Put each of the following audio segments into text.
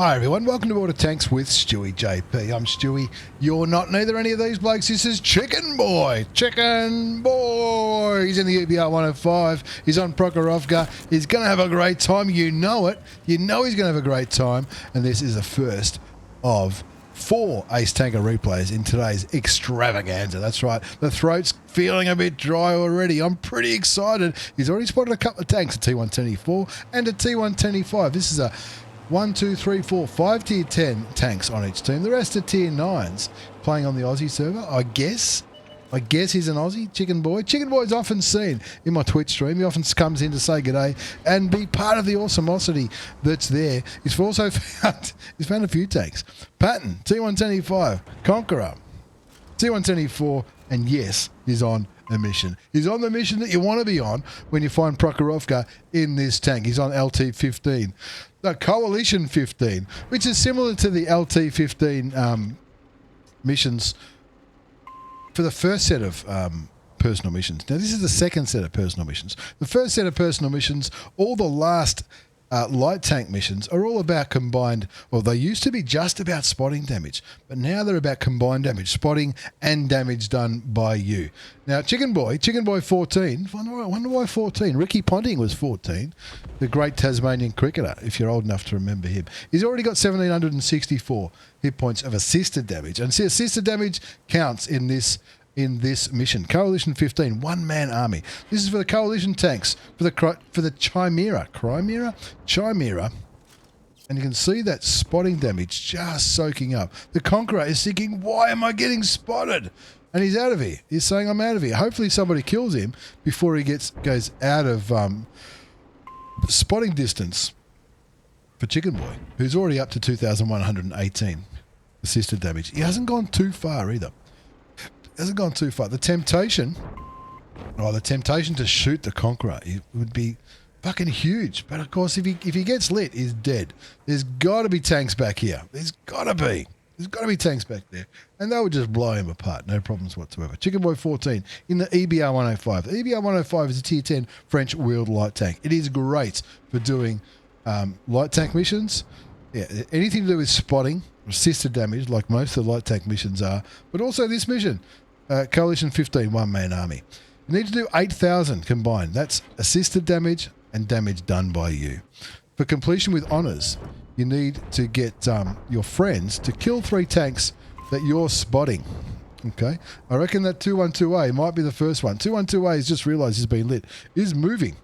Hi everyone, welcome to Water Tanks with stewiejp. I'm Stewie. You're not neither any of these blokes. This is Chicken Boy. Chicken Boy. He's in the EBR 105. He's on Prokhorovka. He's going to have a great time. You know it. You know he's going to have a great time. And this is the first of 4 Ace Tanker replays in today's extravaganza. That's right. The throat's feeling a bit dry already. I'm pretty excited. He's already spotted a couple of tanks, a T124 and a T125. This is a 1, 2, 3, 4, 5 tier 10 tanks on each team. The rest are tier 9s playing on the Aussie server. I guess he's an Aussie, Chicken Boy. Chicken Boy's often seen in my Twitch stream. He often comes in to say g'day and be part of the awesomocity that's there. He's also found a few tanks. Patton, T125, Conqueror, T124, and yes, he's on a mission. He's on the mission that you want to be on when you find Prokhorovka in this tank. He's on LT-15. The Coalition 15, which is similar to the LT-15 missions for the first set of personal missions. Now, this is the second set of personal missions. The first set of personal missions, all the last light tank missions are all about combined, well, they used to be just about spotting damage, but now they're about combined damage, spotting and damage done by you. Now, Chicken Boy 14, I wonder why 14? Ricky Ponting was 14, the great Tasmanian cricketer, if you're old enough to remember him. He's already got 1,764 hit points of assisted damage, and see, assisted damage counts in this mission. Coalition 15, one-man army. This is for the Coalition tanks, for the Chimera, and you can see that spotting damage just soaking up. The Conqueror is thinking, why am I getting spotted? And he's out of here. He's saying, I'm out of here. Hopefully somebody kills him before he goes out of spotting distance for Chicken Boy, who's already up to 2,118 assisted damage. He hasn't gone too far either. Hasn't gone too far. The temptation to shoot the Conqueror, it would be fucking huge. But of course, if he gets lit, he's dead. There's got to be tanks back here. There's got to be tanks back there, and they would just blow him apart. No problems whatsoever. Chicken Boy 14 in the EBR 105. The EBR 105 is a tier 10 French wheeled light tank. It is great for doing light tank missions. Yeah, anything to do with spotting, assisted damage, like most of the light tank missions are, but also this mission. Coalition 15, one-man army. You need to do 8,000 combined. That's assisted damage and damage done by you. For completion with honours, you need to get your friends to kill 3 tanks that you're spotting. Okay? I reckon that 212A might be the first one. 212A has just realised he's been lit. He's moving.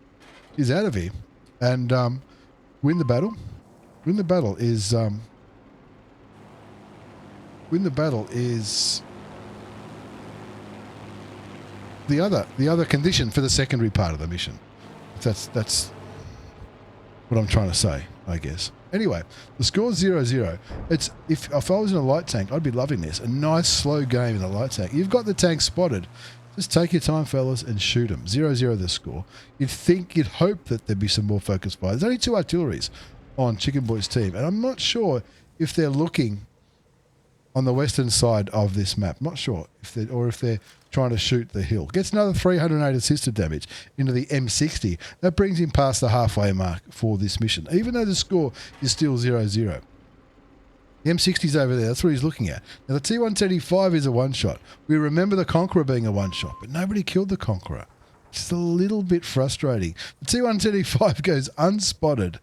He's out of here. And win the battle. Win the battle is... the other condition for the secondary part of the mission. That's what I'm trying to say, I guess. Anyway, the score's 0-0. It's if I was in a light tank, I'd be loving this. A nice slow game in a light tank. You've got the tank spotted. Just take your time, fellas, and shoot them. 0-0 the score. You'd hope that there'd be some more focused fire. There's only 2 artilleries on Chicken Boy's team, and I'm not sure if they're looking on the western side of this map. Not sure if they're trying to shoot the hill. Gets another 308 assisted damage into the M60. That brings him past the halfway mark for this mission, even though the score is still 0-0. The M60's over there. That's what he's looking at. Now, the T125 is a one-shot. We remember the Conqueror being a one-shot, but nobody killed the Conqueror. Just a little bit frustrating. The T125 goes unspotted,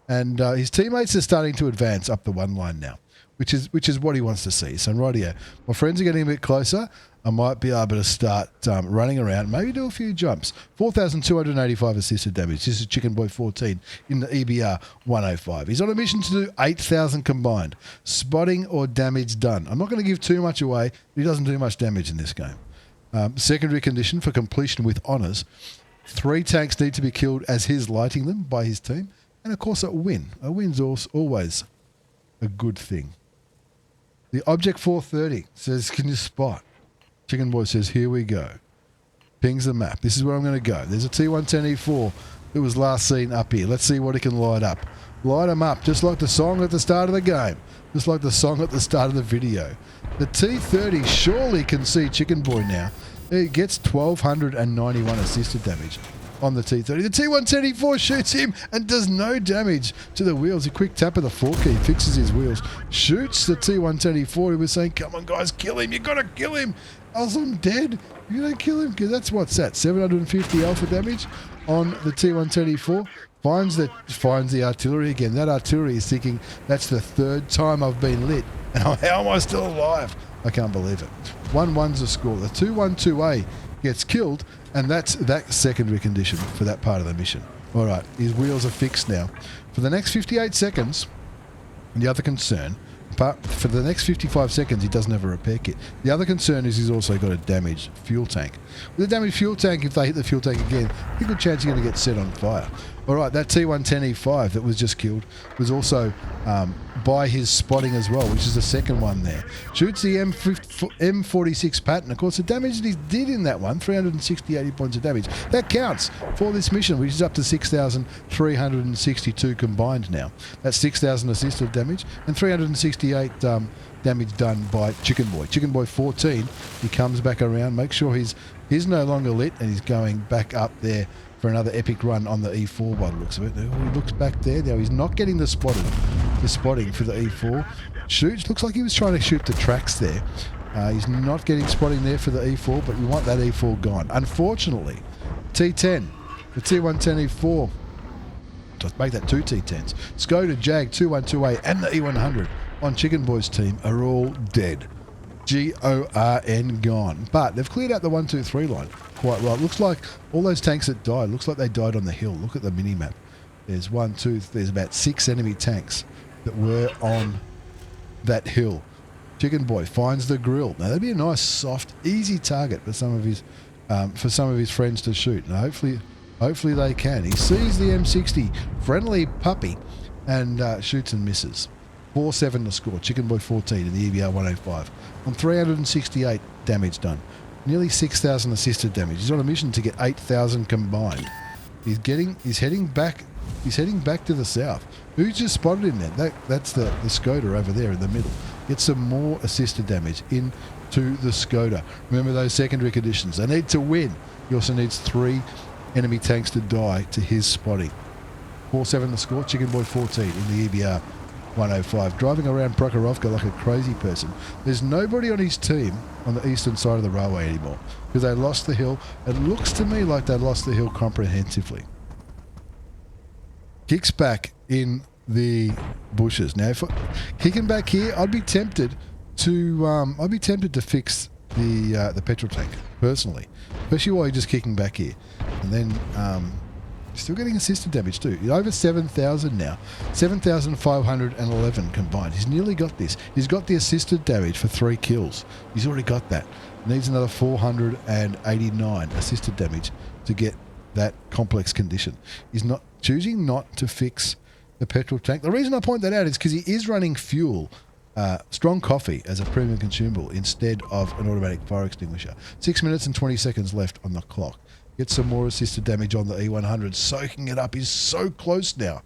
and his teammates are starting to advance up the one line now, which is what he wants to see. So right here, my friends are getting a bit closer. I might be able to start running around, maybe do a few jumps. 4,285 assisted damage. This is Chicken Boy 14 in the EBR 105. He's on a mission to do 8,000 combined. Spotting or damage done. I'm not going to give too much away, but he doesn't do much damage in this game. Secondary condition for completion with honours. 3 tanks need to be killed as he's lighting them by his team. And of course, a win. A win's always a good thing. The Object 430 says, can you spot? Chicken Boy says, here we go. Pings the map. This is where I'm going to go. There's a T110E4 that was last seen up here. Let's see what it can light up. Light them up, just like the song at the start of the game. Just like the song at the start of the video. The T30 surely can see Chicken Boy now. He gets 1,291 assisted damage. on the T30. The T174 shoots him and does no damage to the wheels. A quick tap of the 4 key fixes his wheels. Shoots the T174. He was saying, come on, guys, kill him. You got to kill him. Else I'm dead. You don't kill him, because that's what's that, 750 alpha damage on the T134. Finds the artillery again. That artillery is thinking, that's the 3rd time I've been lit. And how am I still alive? I can't believe it. 1-1's the score. The 212A gets killed, and that's that secondary condition for that part of the mission. All right, his wheels are fixed now. For the next 58 seconds, the other concern, but for the next 55 seconds, he doesn't have a repair kit. The other concern is he's also got a damaged fuel tank. With a damaged fuel tank, if they hit the fuel tank again, a good chance you're going to get set on fire. All right, that T110E5 that was just killed was also by his spotting as well, which is the second one there. Shoots the M46 pattern. Of course, the damage that he did in that one, 360 points of damage, that counts for this mission, which is up to 6,362 combined now. That's 6,000 assisted damage and 368 damage done by Chicken Boy. Chicken Boy 14, he comes back around, makes sure he's no longer lit, and he's going back up there for another epic run on the E4 by the looks of it. He looks back there. Now he's not getting the spotting for the E4. Shoots, looks like he was trying to shoot the tracks there. He's not getting spotting there for the E4, but we want that E4 gone. Unfortunately, T10, the T110E4, let's make that 2 T10s. Skoda, Jag, 212A and the E100 on Chicken Boy's team are all dead. G-O-R-N, gone. But they've cleared out the 1, 2, 3 line quite well. Looks like all those tanks that died, looks like they died on the hill. Look at the mini-map. There's there's about 6 enemy tanks that were on that hill. Chicken Boy finds the grill. Now that'd be a nice, soft, easy target for some of his friends to shoot. And hopefully they can. He sees the M60 friendly puppy and shoots and misses. 4-7 to score. Chicken Boy 14 in the EBR 105 on 368 damage done. Nearly 6,000 assisted damage. He's on a mission to get 8,000 combined. He's heading back to the south. Who's just spotted him then? That's the Skoda over there in the middle. Get some more assisted damage into the Skoda. Remember those secondary conditions. They need to win. He also needs 3 enemy tanks to die to his spotting. 4-7 the score. Chicken Boy 14 in the EBR 105. Driving around Prokhorovka like a crazy person. There's nobody on his team on the eastern side of the railway anymore because they lost the hill. It looks to me like they lost the hill comprehensively. Kicks back in the bushes. Now, if kicking back here, I'd be tempted to fix the petrol tank personally, especially while you're just kicking back here, and then still getting assisted damage too. He's over 7,000 now, 7,511 combined. He's nearly got this. He's got the assisted damage for 3 kills. He's already got that. Needs another 489 assisted damage to get that complex condition. He's choosing not to fix the petrol tank. The reason I point that out is because he is running fuel, strong coffee as a premium consumable instead of an automatic fire extinguisher. 6 minutes and 20 seconds left on the clock. Get some more assisted damage on the E100, soaking it up. He's so close now.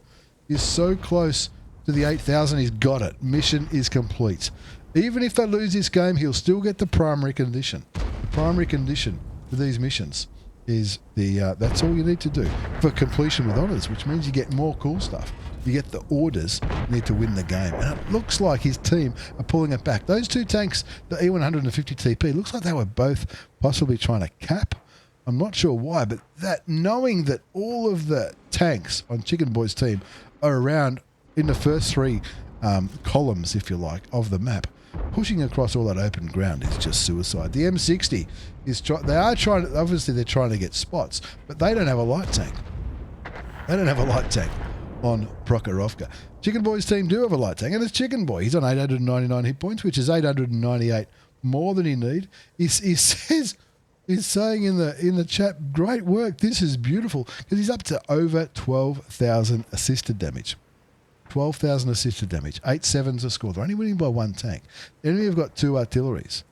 He's so close to the 8,000. He's got it. Mission is complete. Even if they lose this game, he'll still get the primary condition. The primary condition for these missions is that's all you need to do for completion with honours, which means you get more cool stuff. You get the orders. You need to win the game. And it looks like his team are pulling it back. Those 2 tanks, the E100 and the 50TP, looks like they were both possibly trying to cap. I'm not sure why, but knowing that all of the tanks on Chicken Boy's team are around in the first 3 columns, if you like, of the map, pushing across all that open ground is just suicide. The M60 is obviously they're trying to get spots, but they don't have a light tank. They don't have a light tank on Prokhorovka. Chicken Boy's team do have a light tank, and it's Chicken Boy. He's on 899 hit points, which is 898 more than he need. He's saying in the chat, great work, this is beautiful, because he's up to over 12,000 assisted damage. 12,000 assisted damage. 8-7's a score. They're only winning by 1 tank. The enemy have got 2 artilleries.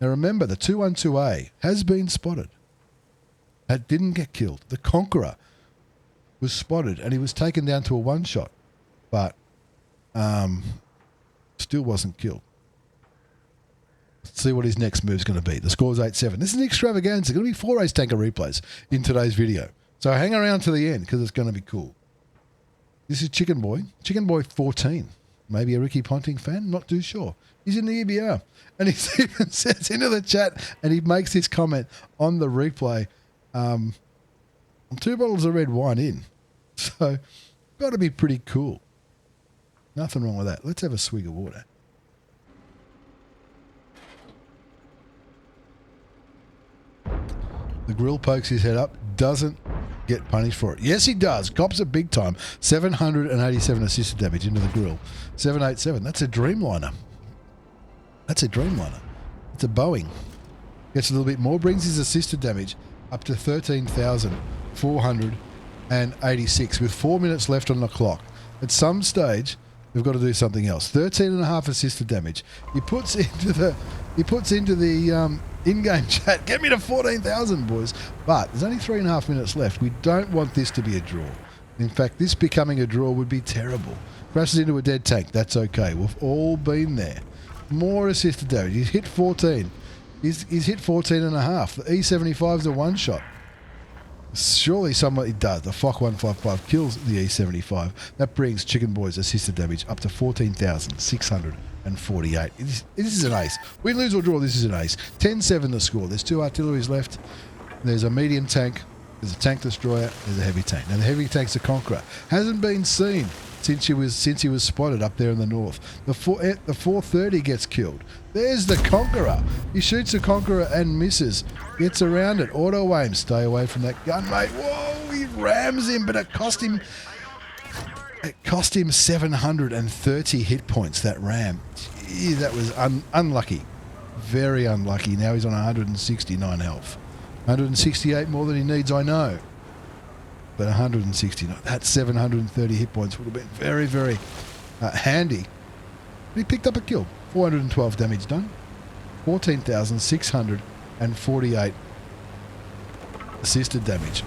Now remember, the 212A has been spotted. That didn't get killed. The Conqueror was spotted, and he was taken down to a 1-shot, but still wasn't killed. Let's see what his next move is going to be. The score is 8-7. This is an extravaganza. There's going to be 4 ace tanker replays in today's video. So hang around to the end because it's going to be cool. This is Chicken Boy. Chicken Boy 14. Maybe a Ricky Ponting fan, not too sure. He's in the EBR. And he even says into the chat, and he makes this comment on the replay, 2 bottles of red wine in. So, got to be pretty cool. Nothing wrong with that. Let's have a swig of water. The grill pokes his head up, doesn't get punished for it. Yes, he does. Cops it big time. 787 assisted damage into the grill. 787. That's a Dreamliner. That's a Dreamliner. It's a Boeing. Gets a little bit more. Brings his assisted damage up to 13,486 with 4 minutes left on the clock. At some stage, we've got to do something else. 13.5 assisted damage. He puts into the in-game chat, get me to 14,000, boys. But there's only 3.5 minutes left. We don't want this to be a draw. In fact, this becoming a draw would be terrible. Crashes into a dead tank. That's okay. We've all been there. More assisted damage. He's hit 14. He's hit 14.5. The E75's a one-shot. Surely somebody does. The FOC 155 kills the E75. That brings Chicken Boy's assisted damage up to 14,648. This is an ace. Win, lose or draw, this is an ace. 10-7 the score. There's 2 artilleries left. There's a medium tank. There's a tank destroyer. There's a heavy tank. Now the heavy tank's a Conqueror. Hasn't been seen since he was spotted up there in the north. The 430 gets killed. There's the Conqueror. He shoots the Conqueror and misses. Gets around it. Auto aim. Stay away from that gun, mate. Whoa! He rams him, but it cost him 730 hit points. That ram. Gee, that was unlucky. Very unlucky. Now he's on 169 health. 168 more than he needs, I know. But 169, that's 730 hit points would have been very, very handy. But he picked up a kill. 412 damage done. 14,648 assisted damage.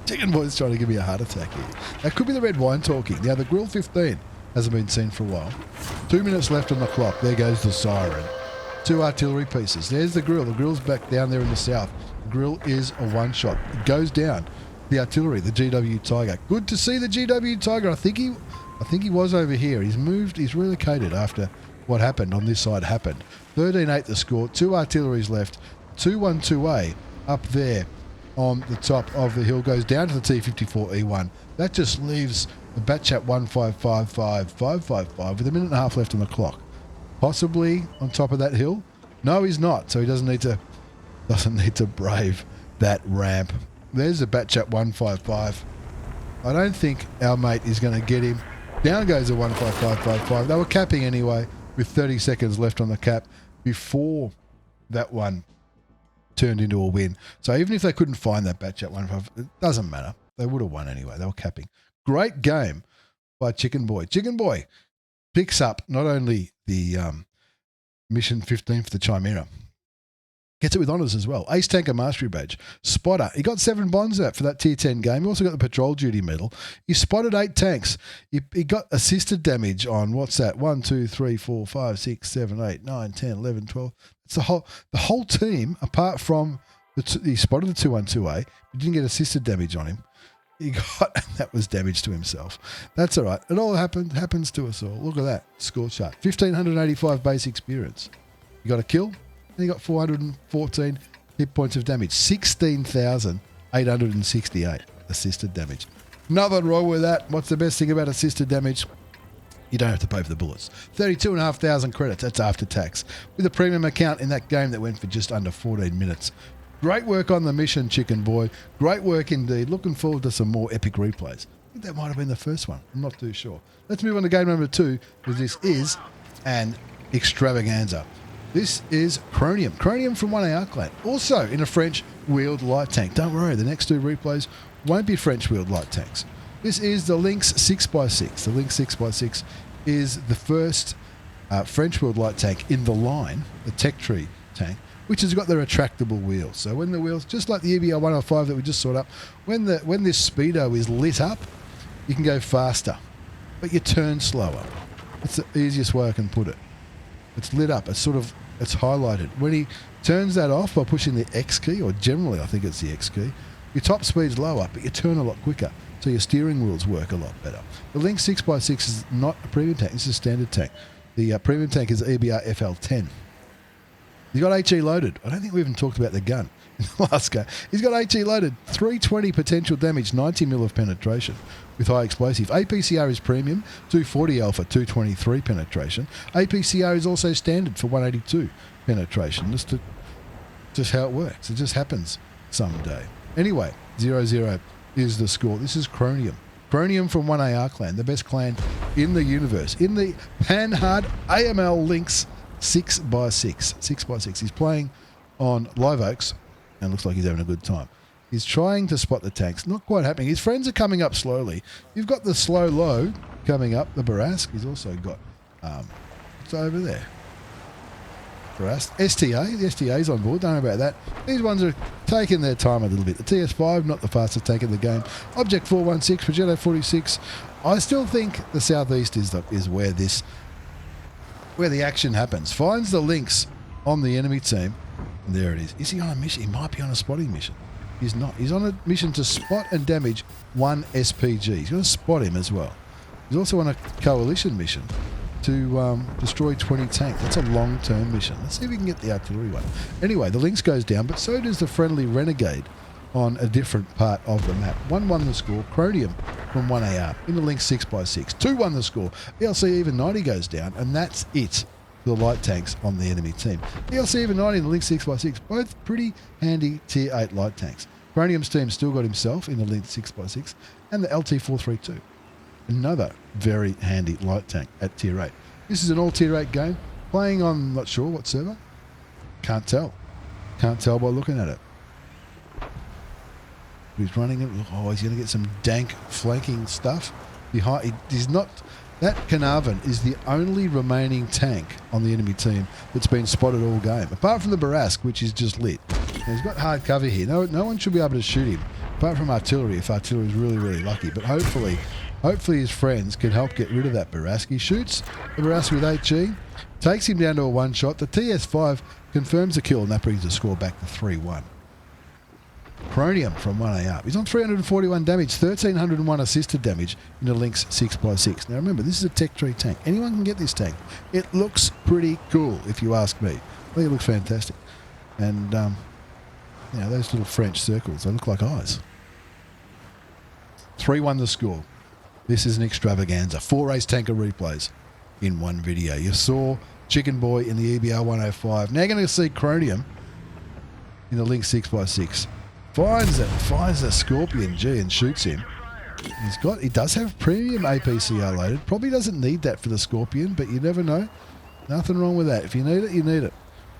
Chicken Boy's trying to give me a heart attack here. That could be the red wine talking. Now, the Grill 15 hasn't been seen for a while. 2 minutes left on the clock. There goes the siren. 2 artillery pieces. There's the Grill. The Grill's back down there in the south. The Grill is a one-shot. It goes down. The artillery, the GW Tiger. Good to see the GW Tiger. I think he was over here. He's moved. He's relocated after what happened on this side happened. 13-8 the score. 2 artilleries left. 212A up there on the top of the hill. Goes down to the T-54E1. That just leaves the Batchat 1555555 with a minute and a half left on the clock. Possibly on top of that hill. No, he's not. So he doesn't need to brave that ramp. There's the Batchat 155. I don't think our mate is going to get him. Down goes the 15555. They were capping anyway with 30 seconds left on the cap before that one turned into a win. So even if they couldn't find that Batchat 155, it doesn't matter. They would have won anyway. They were capping. Great game by Chicken Boy. Chicken Boy picks up not only the Mission 15 for the Chimera, gets it with honours as well. Ace Tanker Mastery Badge. Spotter. He got 7 bonds out for that Tier 10 game. He also got the Patrol Duty Medal. He spotted 8 tanks. He got assisted damage on, what's that? 1, 2, 3, 4, 5, 6, 7, 8, 9, 10, 11, 12. It's the whole team, apart from he spotted the 212A. He didn't get assisted damage on him. He got, that was damage to himself. That's all right. It all happens to us all. Look at that score chart. 1,585 base experience. You got a kill, and you got 414 hit points of damage. 16,868 assisted damage. Nothing wrong with that. What's the best thing about assisted damage? You don't have to pay for the bullets. 32,500 credits. That's after tax. With a premium account in that game that went for just under 14 minutes. Great work on the mission, Chicken Boy. Great work indeed. Looking forward to some more epic replays. I think that might have been the first one. I'm not too sure. Let's move on to game number 2, because this is an extravaganza. This is Cronium. Cronium from 1AR clan. Also in a French-wheeled light tank. Don't worry, the next 2 replays won't be French-wheeled light tanks. This is the Lynx 6x6. The Lynx 6x6 is the first French-wheeled light tank in the line, the Tech Tree tank, which has got the retractable wheels. So when the wheels, just like the EBR 105 that we just sorted up, when this speedo is lit up, you can go faster, but you turn slower. That's the easiest way I can put it. It's lit up. It's sort of It's highlighted. When he turns that off by pushing the X key, or generally I think it's the X key, your top speed's lower, but you turn a lot quicker. So your steering wheels work a lot better. The Lynx 6x6 is not a premium tank. It's a standard tank. The premium tank is EBR FL10. He's got HE loaded. I don't think we even talked about the gun in the last game. He's got HE loaded. 320 potential damage, 90 mil of penetration with high explosive. APCR is premium, 240 alpha, 223 penetration. APCR is also standard for 182 penetration. Just how it works. It just happens someday. Anyway, 0-0 is the score. This is Cronium. Cronium from 1AR clan, the best clan in the universe. In the Panhard AML Lynx 6x6. 6x6. He's playing on Live Oaks and looks like he's having a good time. He's trying to spot the tanks. Not quite happening. His friends are coming up slowly. You've got the slow low coming up, the Barask. He's also got, it's over there. Barask. STA. The STA's on board. Don't know about that. These ones are taking their time a little bit. The TS5, not the fastest tank in the game. Object 416, Progetto 46. I still think the southeast is where the action happens. Finds the Lynx on the enemy team. And there it is. Is he on a mission? He might be on a spotting mission. He's not. He's on a mission to spot and damage one SPG. He's going to spot him as well. He's also on a coalition mission to destroy 20 tanks. That's a long-term mission. Let's see if we can get the artillery one. Anyway, the Lynx goes down, but so does the friendly Renegade on a different part of the map. 1-1 the score. Cronium from 1AR in the Lynx 6x6. 2-1 the score. ELC even 90 goes down, and that's it for the light tanks on the enemy team. ELC even 90 in the Lynx 6x6. Both pretty handy tier 8 light tanks. Cronium's team still got himself in the Lynx 6x6 and the LT432. Another very handy light tank at tier 8. This is an all tier 8 game. Playing on, not sure what server. Can't tell. Can't tell by looking at it. He's running it. Oh, he's going to get some dank flanking stuff. He's not. That Carnarvon is the only remaining tank on the enemy team that's been spotted all game. Apart from the Barask, which is just lit. Now, he's got hard cover here. No one should be able to shoot him. Apart from artillery, if artillery is really, really lucky. But hopefully his friends can help get rid of that Barask. He shoots the Barask with HE, takes him down to a one shot. The TS5 confirms the kill, and that brings the score back to 3-1. Cronium from 1AR. He's on 341 damage, 1,301 assisted damage in the Lynx 6x6. Now remember, this is a tech tree tank. Anyone can get this tank. It looks pretty cool, if you ask me. I think it looks fantastic. And, you know, those little French circles, they look like eyes. 3-1 the score. This is an extravaganza. 4 race tanker replays in one video. You saw Chicken Boy in the EBR 105. Now you're going to see Cronium in the Lynx 6x6. Finds the Scorpion G and shoots him. He does have premium APCR loaded. Probably doesn't need that for the Scorpion, but you never know. Nothing wrong with that. If you need it, you need it.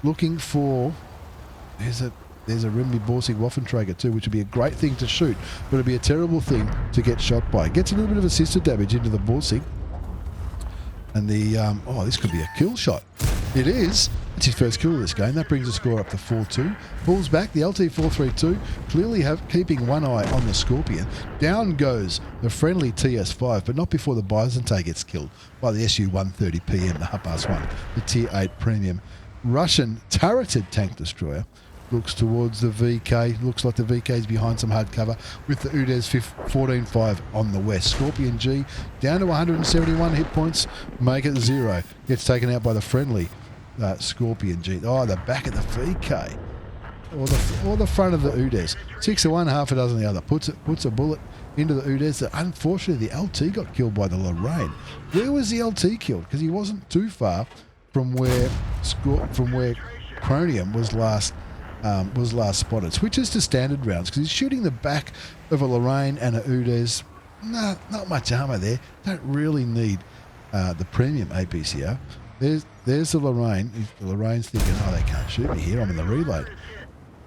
Looking for there's a Rimby Borsig Waffenträger too, which would be a great thing to shoot, but it'd be a terrible thing to get shot by. Gets a little bit of assisted damage into the Borsig. And the this could be a kill shot. It is. It's his first kill of this game. That brings the score up to 4-2. Pulls back. The LT432 clearly keeping one eye on the Scorpion. Down goes the friendly TS5, but not before the Byzantine gets killed by the SU-130 PM, the Happas-1, the Tier 8 premium Russian turreted tank destroyer. Looks towards the VK. Looks like the VK is behind some hard cover with the UDES 14.5 on the west. Scorpion G down to 171 hit points. Make it 0. Gets taken out by the friendly Scorpion G. Oh, the back of the VK. Or the front of the UDES. 6 of one, half a dozen the other. Puts a bullet into the UDES. Unfortunately, the LT got killed by the Lorraine. Where was the LT killed? Because he wasn't too far from where Cronium was last spotted. Switches to standard rounds because he's shooting the back of a Lorraine and a UDES. No, not much armor there. Don't really need the premium APCR. There's the Lorraine. The Lorraine's thinking, oh, they can't shoot me here. I'm in the reload.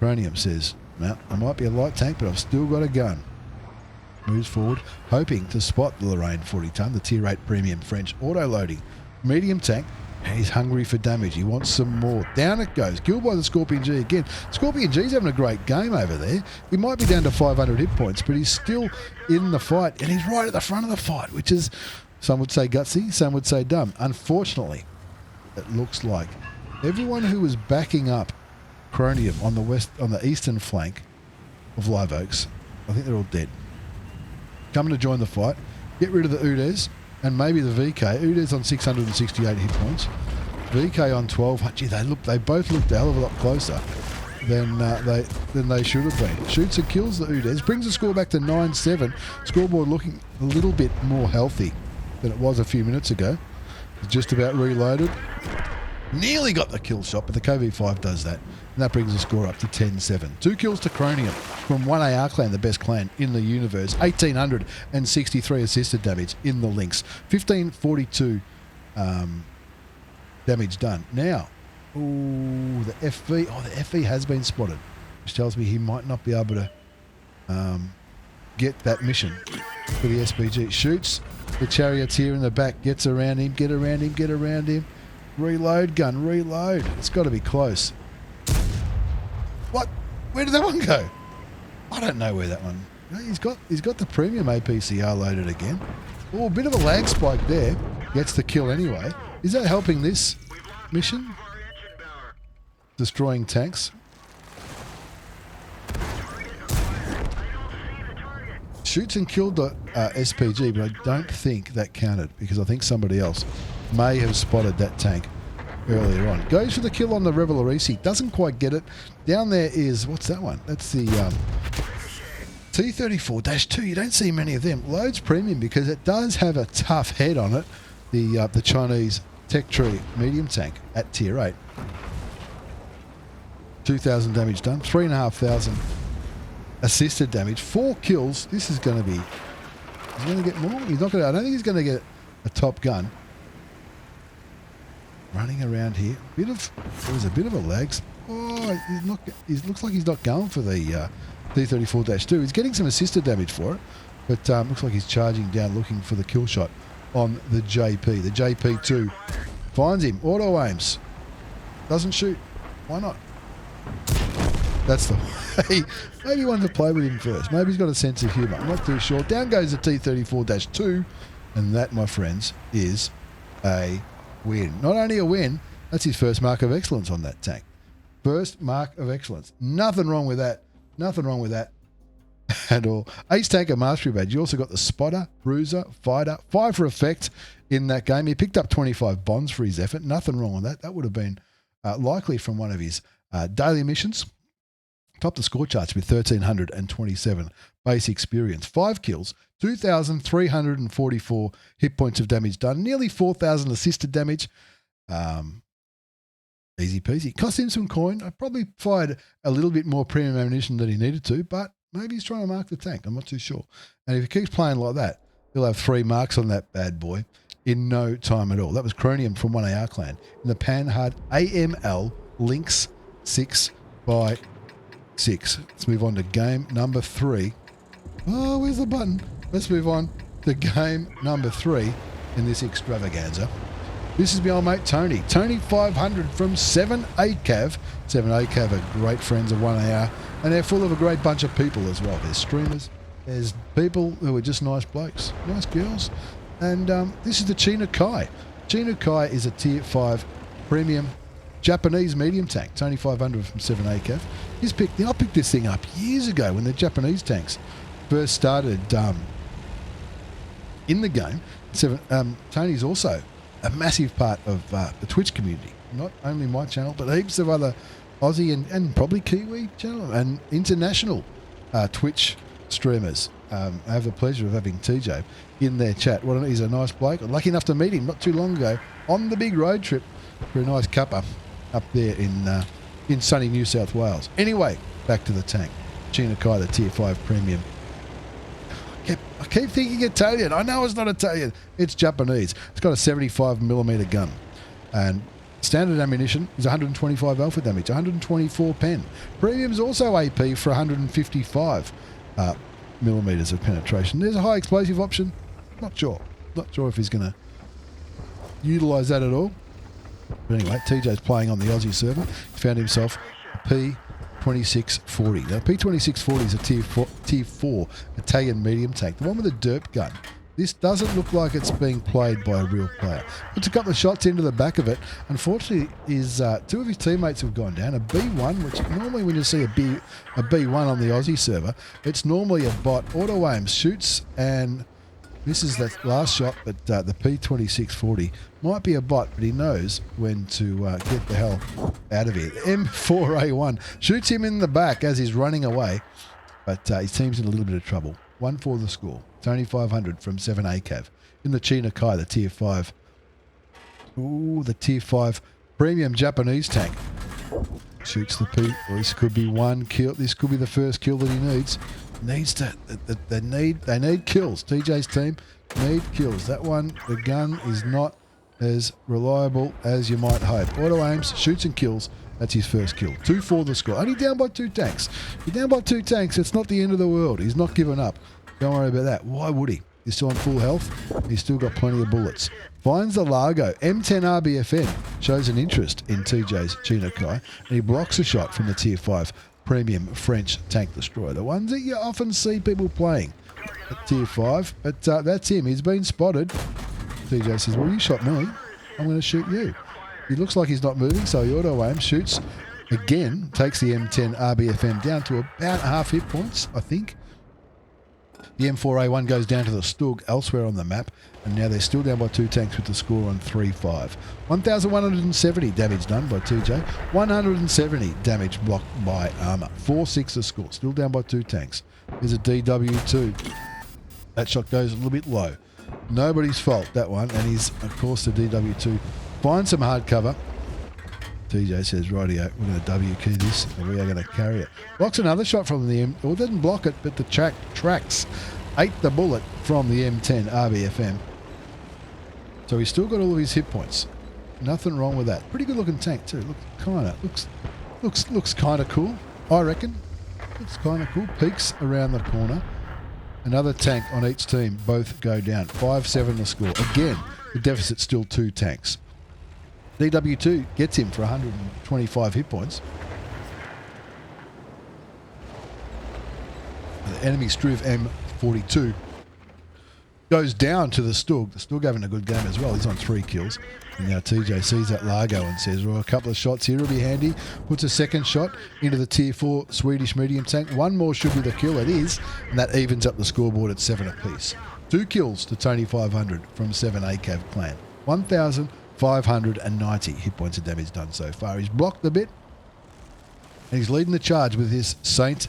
Cronium says, well, I might be a light tank, but I've still got a gun. Moves forward, hoping to spot the Lorraine 40 ton, the Tier 8 premium French auto-loading medium tank. He's hungry for damage. He wants some more. Down it goes. Killed by the Scorpion G again. Scorpion G's having a great game over there. He might be down to 500 hit points, but he's still in the fight, and he's right at the front of the fight, which is, some would say gutsy, some would say dumb. Unfortunately, it looks like everyone who was backing up Cronium on the eastern flank of Live Oaks, I think they're all dead. Coming to join the fight. Get rid of the Udes and maybe the VK. Udes on 668 hit points. VK on 12. Gee, they both looked a hell of a lot closer than they should have been. Shoots and kills the Udes. Brings the score back to 9-7. Scoreboard looking a little bit more healthy than it was a few minutes ago. Just about reloaded. Nearly got the kill shot, but the KV5 does that. And that brings the score up to 10-7. 2 kills to Cronium from 1AR clan, the best clan in the universe. 1,863 assisted damage in the Lynx. 1,542 damage done. Now, ooh, the FV. Oh, the FV has been spotted, which tells me he might not be able to get that mission for the SPG. Shoots the charioteer in the back, gets around him, get around him. Reload, gun, reload. It's got to be close. What? Where did that one go? I don't know where that one. He's got the premium APCR loaded again. Oh, a bit of a lag spike there. Gets the kill anyway. Is that helping this mission? Destroying tanks. Shoots and killed the SPG, but I don't think that counted because I think somebody else may have spotted that tank earlier on. Goes for the kill on the Revelorisi. Doesn't quite get it. Down there is, what's that one? That's the T-34-2. You don't see many of them. Loads premium because it does have a tough head on it. The Chinese Tech Tree medium tank at tier 8. 2,000 damage done. 3,500 assisted damage. 4 kills. This is going to be... He's going to get more. He's not going to... I don't think he's going to get a top gun. Running around here. There's a bit of a lag. Oh, he looks like he's not going for the T-34-2. He's getting some assisted damage for it, but looks like he's charging down looking for the kill shot on the JP. The JP2 finds him. Auto aims. Doesn't shoot. Why not? That's the way. Maybe he wanted to play with him first. Maybe he's got a sense of humour. I'm not too sure. Down goes the T-34-2, and that, my friends, is a win. Not only a win, that's his first mark of excellence on that tank. First mark of excellence. Nothing wrong with that. Nothing wrong with that at all. Ace Tanker Mastery Badge. You also got the Spotter, Bruiser, Fighter, 5 for effect in that game. He picked up 25 bonds for his effort. Nothing wrong with that. That would have been likely from one of his daily missions. Topped the score charts with 1,327 base experience. 5 kills, 2,344 hit points of damage done. Nearly 4,000 assisted damage. Easy peasy. Cost him some coin. I probably fired a little bit more premium ammunition than he needed to, but maybe he's trying to mark the tank. I'm not too sure. And if he keeps playing like that, he'll have 3 marks on that bad boy in no time at all. That was Cronium from 1AR clan in the Panhard AML Lynx 6x6. Let's move on to game number 3. Oh, where's the button? Let's move on to game number 3 in this extravaganza. This is my old mate Tony. Tony 500 from 7ACAV. 7ACAV are great friends of 1AR, and they're full of a great bunch of people as well. There's streamers, there's people who are just nice blokes, nice girls, and this is the China Kai. China Kai is a tier 5 premium Japanese medium tank. Tony 500 from 7ACAV. I picked this thing up years ago when the Japanese tanks first started in the game. Tony's also a massive part of the Twitch community. Not only my channel, but heaps of other Aussie and probably Kiwi channel and international Twitch streamers. I have the pleasure of having TJ in their chat. He's a nice bloke. I'm lucky enough to meet him not too long ago on the big road trip for a nice cuppa up there in sunny New South Wales. Anyway, back to the tank. China Kai, the tier 5 premium. I keep thinking Italian. I know it's not Italian. It's Japanese. It's got a 75mm gun. And standard ammunition is 125 alpha damage, 124 pen. Premium's also AP for 155 millimeters of penetration. There's a high explosive option. Not sure. Not sure if he's going to utilise that at all. But anyway, TJ's playing on the Aussie server. He found himself a P2640. Now, P2640 is a tier 4 Italian medium tank. The one with the derp gun This doesn't look like it's being played by a real player. Puts a couple of shots into the back of it. Unfortunately, two of his teammates have gone down. A B1, which normally when you see a B1 on the Aussie server, it's normally a bot. Auto aims, shoots, and misses that last shot, but the P2640 might be a bot, but he knows when to get the hell out of here. M4A1 shoots him in the back as he's running away, but his team's in a little bit of trouble. 1-4 the score. Tony 500 from 7A Cav. In the China Kai, the Tier 5. Ooh, the Tier 5 premium Japanese tank. Shoots the P. Well, this could be one kill. This could be the first kill that he needs. They need kills. TJ's team need kills. That one, the gun is not as reliable as you might hope. Auto aims, shoots and kills. That's his first kill. 2-4 the score. Only down by 2 tanks. You're down by 2 tanks. It's not the end of the world. He's not given up. Don't worry about that. Why would he? He's still on full health. He's still got plenty of bullets. Finds the Largo. M10 RBFN shows an interest in TJ's Chino Kai, and he blocks a shot from the Tier 5 premium French tank destroyer. The ones that you often see people playing at Tier 5. But that's him. He's been spotted. TJ says, well, you shot me. I'm going to shoot you. He looks like he's not moving, so he auto aims, shoots again, takes the M10 RBFM down to about half hit points, I think. The M4A1 goes down to the Stug elsewhere on the map, and now they're still down by 2 tanks with the score on 3-5. 1,170 damage done by TJ, 170 damage blocked by Armour. 4-6 the score, still down by 2 tanks. There's a DW2. That shot goes a little bit low. Nobody's fault, that one, and he's, of course, the DW2 finds some hard cover. TJ says, rightio, we're going to W key this and we are going to carry it. Blocks another shot from the M... Well, didn't block it, but the tracks ate the bullet from the M10 RBFM. So he's still got all of his hit points. Nothing wrong with that. Pretty good looking tank too. Looks kind of cool, I reckon. Looks kind of cool. Peaks around the corner. Another tank on each team. Both go down. 5-7 the score. Again, the deficit's still 2 tanks. DW2 gets him for 125 hit points. The enemy Struve M42 goes down to the Stug. The Stug having a good game as well. He's on 3 kills. And now TJ sees that Largo and says, well, a couple of shots here will be handy. Puts a second shot into the Tier 4 Swedish medium tank. One more should be the kill. It is. And that evens up the scoreboard at 7 apiece. 2 kills to Tony 500 from 7A Cav clan. 1,590 hit points of damage done so far. He's blocked a bit. And he's leading the charge with his Saint...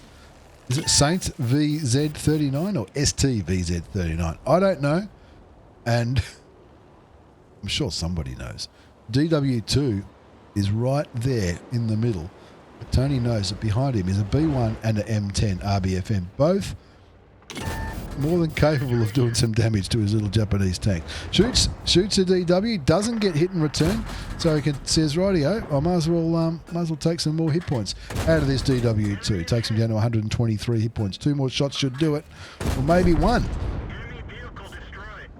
Is it Saint VZ39 or ST VZ39? I don't know. And I'm sure somebody knows. DW2 is right there in the middle. But Tony knows that behind him is a B1 and an M10 RBFM. Both more than capable of doing some damage to his little Japanese tank. Shoots a DW, doesn't get hit in return, so he says, rightio, I might as well take some more hit points out of this DW2. Takes him down to 123 hit points. 2 more shots should do it, or maybe 1.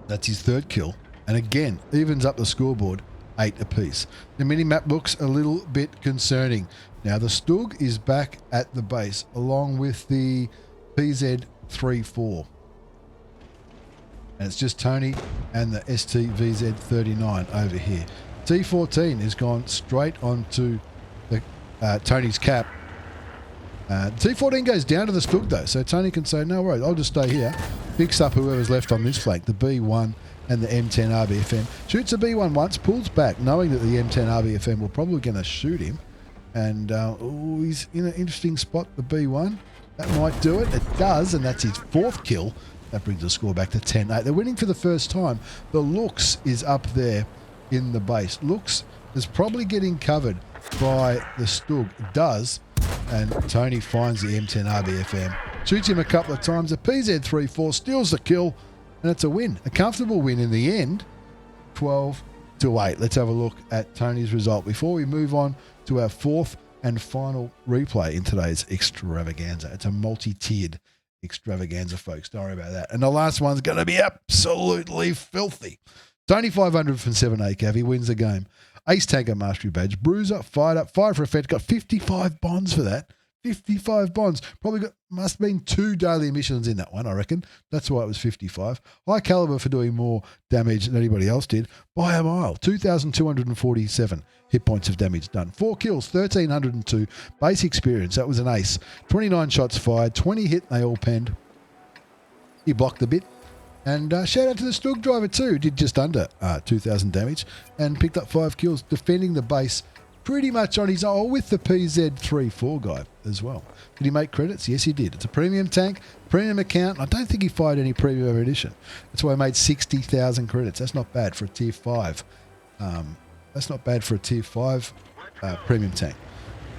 That's his 3rd kill, and again evens up the scoreboard 8 apiece. The mini-map looks a little bit concerning. Now the Stug is back at the base along with the PZ34. And it's just Tony and the STVZ39 over here. T14 has gone straight onto the Tony's cap. T14 goes down to the Stug though, so Tony can say, no worries, I'll just stay here. Picks up whoever's left on this flank, the B1 and the M10 RBFM. Shoots a B1 once, pulls back, knowing that the M10 RBFM will probably going to shoot him. And he's in an interesting spot, the B1. That might do it. It does, and that's his 4th kill. That brings the score back to 10-8. They're winning for the first time. The Lux is up there in the base. Lux is probably getting covered by the Stug. It does, and Tony finds the M10 RBFM. Shoots him a couple of times. The PZ34 steals the kill, and it's a win. A comfortable win in the end. 12-8. Let's have a look at Tony's result before we move on to our 4th and final replay in today's extravaganza. It's a multi-tiered extravaganza, folks. Don't worry about that. And the last one's going to be absolutely filthy. Tony 500 from 7A Cav. He wins the game. Ace Tanker Mastery Badge. Bruiser, fired up, fired for effect. Got 55 bonds for that. 55 bonds. Must have been 2 daily missions in that one, I reckon. That's why it was 55. High caliber for doing more damage than anybody else did by a mile. 2,247 hit points of damage done. 4 kills, 1,302. Base experience, that was an ace. 29 shots fired, 20 hit, they all penned. He blocked a bit. And shout out to the Stug driver too. Did just under 2,000 damage and picked up 5 kills, defending the base pretty much on his own with the PZ34 guy as well. Did he make credits? Yes, he did. It's a premium tank, premium account. I don't think he fired any premium edition. That's why he made 60,000 credits. That's not bad for a tier 5. That's not bad for a tier 5 premium tank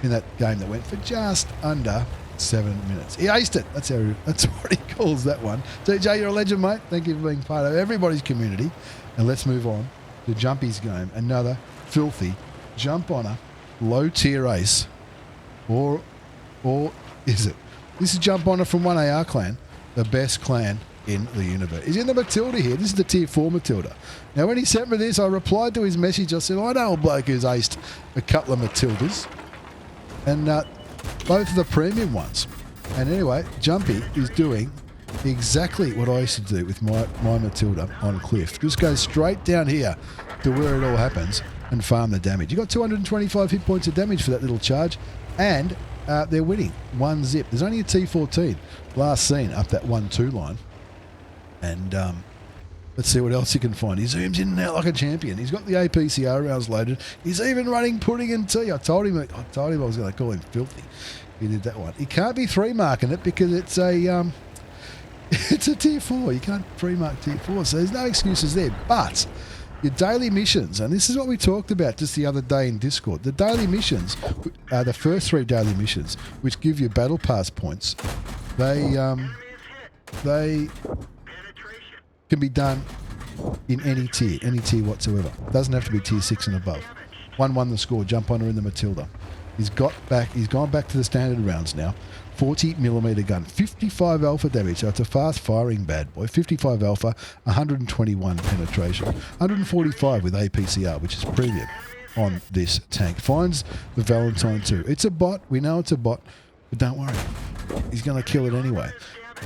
in that game that went for just under 7 minutes. He aced it. That's what he calls that one. DJ, you're a legend, mate. Thank you for being part of everybody's community. And let's move on to Jumpy's game. Another filthy jump on a low tier ace. Or is it? This is Jump Honor from 1AR clan, the best clan in the universe. He's in the Matilda here. This is the tier 4 Matilda. Now when he sent me this, I replied to his message. I said, I know a bloke who's aced a couple of Matildas. And both of the premium ones. And anyway, Jumpy is doing exactly what I used to do with my Matilda on Cliff. Just go straight down here to where it all happens and farm the damage. You got 225 hit points of damage for that little charge, and they're winning 1-0. There's only a T14 last seen up that 1-2 line. And let's see what else he can find. He zooms in and out like a champion. He's got the APCR rounds loaded. He's even running pudding and tea. I told him I was going to call him filthy. He did that one. He can't be 3 marking it because it's a it's a tier 4. You can't 3 mark tier 4, so there's no excuses there. But your daily missions, and this is what we talked about just the other day in Discord. The daily missions, the first 3 daily missions, which give you battle pass points, they can be done in any tier whatsoever. Doesn't have to be tier 6 and above. 1-1 the score, Jump Honor in the Matilda. He's gone back to the standard rounds now. 40mm gun, 55 alpha damage, so it's a fast firing bad boy. 55 alpha, 121 penetration, 145 with APCR, which is premium on this tank. Finds the Valentine 2. It's a bot, we know it's a bot, but don't worry, he's going to kill it anyway.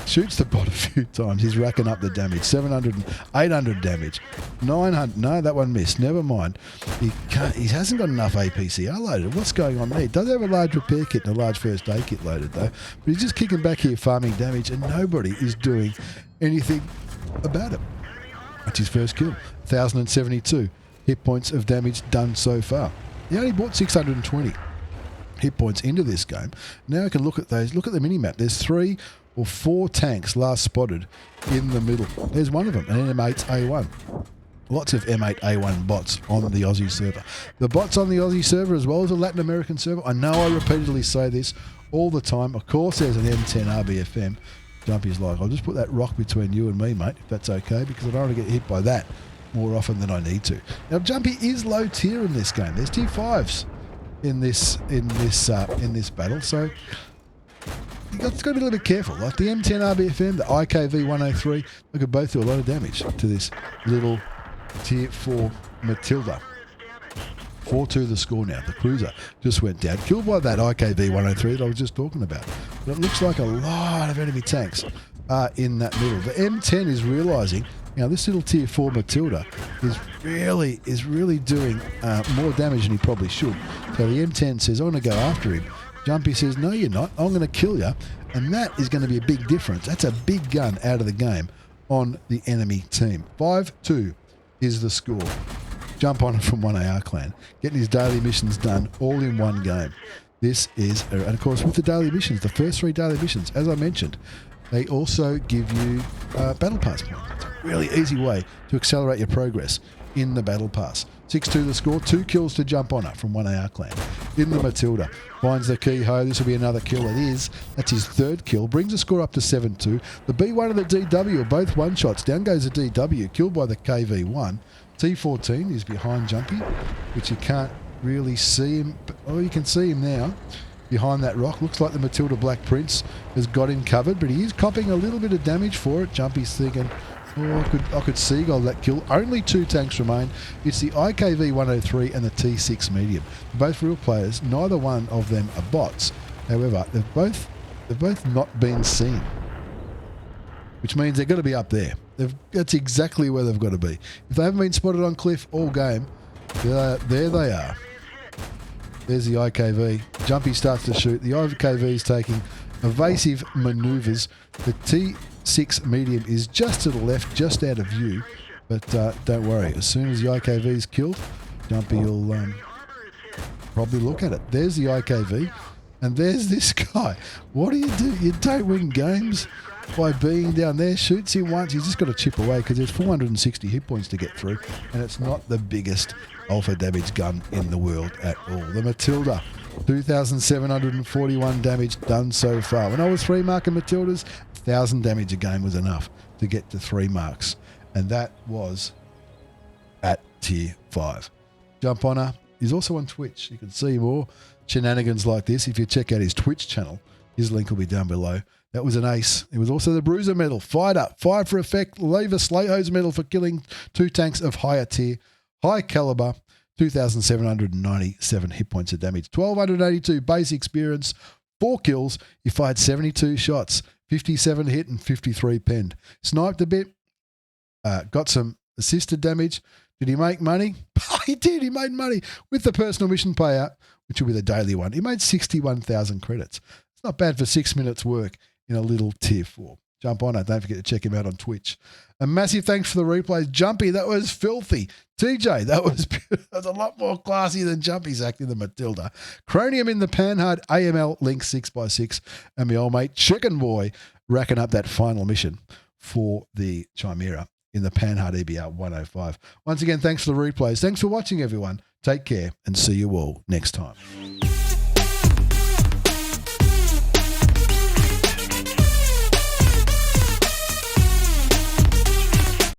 Shoots the bot a few times. He's racking up the damage. 700, 800 damage. 900. No, that one missed. Never mind. He hasn't got enough APCR loaded. What's going on there? He does have a large repair kit and a large first aid kit loaded though. But he's just kicking back here farming damage and nobody is doing anything about it. That's his first kill. 1,072 hit points of damage done so far. He only bought 620 hit points into this game. Now we can look at those. Look at the mini-map. There's 3 or 4 tanks last spotted in the middle. There's one of them, an M8A1. Lots of M8A1 bots on the Aussie server. The bots on the Aussie server as well as the Latin American server. I know I repeatedly say this all the time. Of course there's an M10 RBFM. Jumpy's like, I'll just put that rock between you and me, mate, if that's okay, because I don't want to get hit by that more often than I need to. Now Jumpy is low tier in this game. There's tier 5s in this battle, so you've got to be a little bit careful. Like the M10 RBFM, the IKV 103, they could both do a lot of damage to this little tier 4 Matilda. 4-2 the score now. The cruiser just went down. Killed by that IKV 103 that I was just talking about. But it looks like a lot of enemy tanks are in that middle. The M10 is realising, you know, this little tier 4 Matilda is really doing more damage than he probably should. So the M10 says, I'm going to go after him. Jumpy says, no you're not, I'm going to kill you. And that is going to be a big difference. That's a big gun out of the game on the enemy team. 5-2 is the score. Jump on it from 1AR clan. Getting his daily missions done all in one game. This is, and of course with the daily missions, the first 3 daily missions, as I mentioned, they also give you battle pass points. It's a really easy way to accelerate your progress in the battle pass. 6-2 the score, 2 kills to Jump Honor from 1AR clan. In the Matilda, finds the key ho, this will be another kill, it is. That's his 3rd kill, brings the score up to 7-2. The B1 and the DW are both one-shots, down goes the DW, killed by the KV1. T14 is behind Jumpy, which you can't really see him, oh you can see him now. Behind that rock, looks like the Matilda Black Prince has got him covered, but he is copping a little bit of damage for it. Jumpy's thinking, oh, I could seagull that kill. Only 2 tanks remain. It's the IKV 103 and the T6 medium. Both real players, neither one of them are bots. However, they've both not been seen, which means they're going to be up there. That's exactly where they've got to be. If they haven't been spotted on cliff all game, there they are. There's the IKV. Jumpy starts to shoot. The IKV is taking evasive manoeuvres. The T6 medium is just to the left, just out of view. But don't worry, as soon as the IKV is killed, Jumpy will probably look at it. There's the IKV, and there's this guy. What do? You don't win games by being down there. Shoots him once, he's just got to chip away because there's 460 hit points to get through, and it's not the biggest alpha damage gun in the world at all. The Matilda, 2,741 damage done so far. When I was 3-marking Matildas, 1,000 damage a game was enough to get to 3 marks. And that was at tier 5. Jumphonner is also on Twitch. You can see more shenanigans like this if you check out his Twitch channel. His link will be down below. That was an ace. It was also the Bruiser medal. Fired for effect. Lever Slayhose medal for killing 2 tanks of higher tier. High caliber. 2,797 hit points of damage. 1,282 base experience. 4 kills. He fired 72 shots. 57 hit and 53 penned. Sniped a bit. Got some assisted damage. Did he make money? He did. He made money with the personal mission payout, which will be the daily one. He made 61,000 credits. It's not bad for 6 minutes work in a little tier 4. Jump on it. Don't forget to check him out on Twitch. A massive thanks for the replays. Jumpy, that was filthy. TJ, that was a lot more classy than Jumpy's acting than Matilda. Cronium in the Panhard AML Lynx 6x6. And my old mate Chicken Boy racking up that final mission for the Chimera in the Panhard EBR 105. Once again, thanks for the replays. Thanks for watching, everyone. Take care and see you all next time.